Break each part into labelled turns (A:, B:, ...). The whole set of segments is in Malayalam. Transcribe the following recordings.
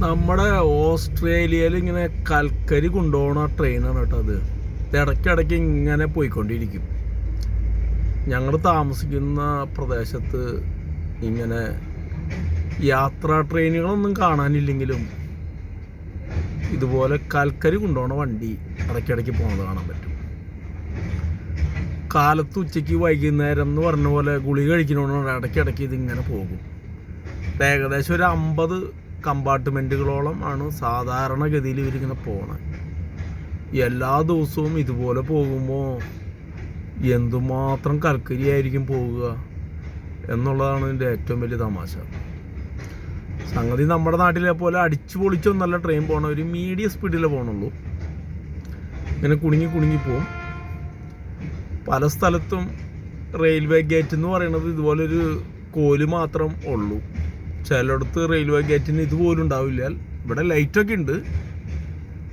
A: നമ്മുടെ ഓസ്ട്രേലിയയിൽ ഇങ്ങനെ കൽക്കരി കൊണ്ടുപോകുന്ന ട്രെയിനാണ് കേട്ടോ അത്. ഇടയ്ക്കിടയ്ക്ക് ഇങ്ങനെ പോയിക്കൊണ്ടിരിക്കും. ഞങ്ങൾ താമസിക്കുന്ന പ്രദേശത്ത് ഇങ്ങനെ യാത്രാ ട്രെയിനുകളൊന്നും കാണാനില്ലെങ്കിലും ഇതുപോലെ കൽക്കരി കൊണ്ടുപോകുന്ന വണ്ടി ഇടയ്ക്കിടയ്ക്ക് പോകുന്നത് കാണാൻ പറ്റും. കാലത്ത് ഉച്ചയ്ക്ക് വൈകുന്നേരം എന്ന് പറഞ്ഞ പോലെ ഗുളിക കഴിക്കണോണ്ട് ഇടയ്ക്കിടയ്ക്ക് ഇതിങ്ങനെ പോകും. ഏകദേശം ഒരു 50 കമ്പാർട്ട്മെൻറ്റുകളോളം ആണ് സാധാരണഗതിയിൽ ഇവരിങ്ങനെ പോകണത്. എല്ലാ ദിവസവും ഇതുപോലെ പോകുമ്പോൾ എന്തുമാത്രം കൽക്കരി ആയിരിക്കും പോകുക എന്നുള്ളതാണ് ഇതിൻ്റെ ഏറ്റവും വലിയ തമാശ. സംഗതി നമ്മുടെ നാട്ടിലെ പോലെ അടിച്ചു പൊളിച്ചൊന്നല്ല ട്രെയിൻ പോകണം, ഒരു മീഡിയം സ്പീഡിലേ പോകണുള്ളൂ. ഇങ്ങനെ കുടുങ്ങി കുടുങ്ങി പോവും. പല സ്ഥലത്തും റെയിൽവേ ഗേറ്റ് എന്ന് പറയുന്നത് ഇതുപോലൊരു കോല് മാത്രം ഉള്ളൂ. ചിലയിടത്ത് റെയിൽവേ ഗേറ്റിന് ഇതുപോലും ഉണ്ടാവില്ല. ഇവിടെ ലൈറ്റൊക്കെ ഉണ്ട്,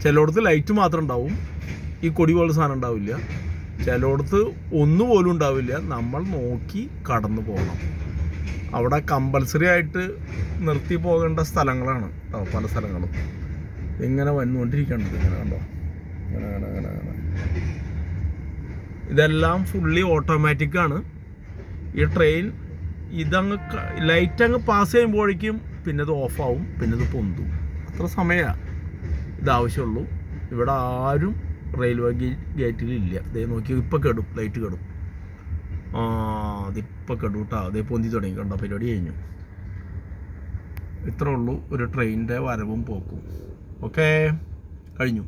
A: ചിലയിടത്ത് ലൈറ്റ് മാത്രം ഉണ്ടാവും, ഈ കൊടി പോലെ സാധനം ഉണ്ടാവില്ല. ചിലയിടത്ത് ഒന്നുപോലും ഉണ്ടാവില്ല. നമ്മൾ നോക്കി കടന്നു പോകണം. അവിടെ കമ്പൽസറി ആയിട്ട് നിർത്തി പോകേണ്ട സ്ഥലങ്ങളാണ് കേട്ടോ പല സ്ഥലങ്ങളും. ഇങ്ങനെ വന്നുകൊണ്ടിരിക്കേണ്ടത് ഇങ്ങനെ കണ്ടോ, അങ്ങനെ അങ്ങനെ അങ്ങനെ അങ്ങനെ. ഇതെല്ലാം ഫുള്ളി ഓട്ടോമാറ്റിക്കാണ് ഈ ട്രെയിൻ. ഇതങ്ങ് ലൈറ്റ് അങ്ങ് പാസ് ചെയ്യുമ്പോഴേക്കും പിന്നെ ഇത് ഓഫാവും, പിന്നെ ഇത് പൊന്തും. അത്ര സമയമാണ് ഇതാവശ്യമുള്ളൂ. ഇവിടെ ആരും റെയിൽവേ ഗേറ്റിലില്ല. അതേ നോക്കി ഇപ്പം കെടും, ലൈറ്റ് കെടും. അതിപ്പോൾ കെടും കേട്ടോ. അതേ പൊന്തി തുടങ്ങി കണ്ടോ, പരിപാടി കഴിഞ്ഞു. ഇത്രേ ഉള്ളൂ ഒരു ട്രെയിനിൻ്റെ വരവും പോക്കും. ഓക്കേ, കഴിഞ്ഞു.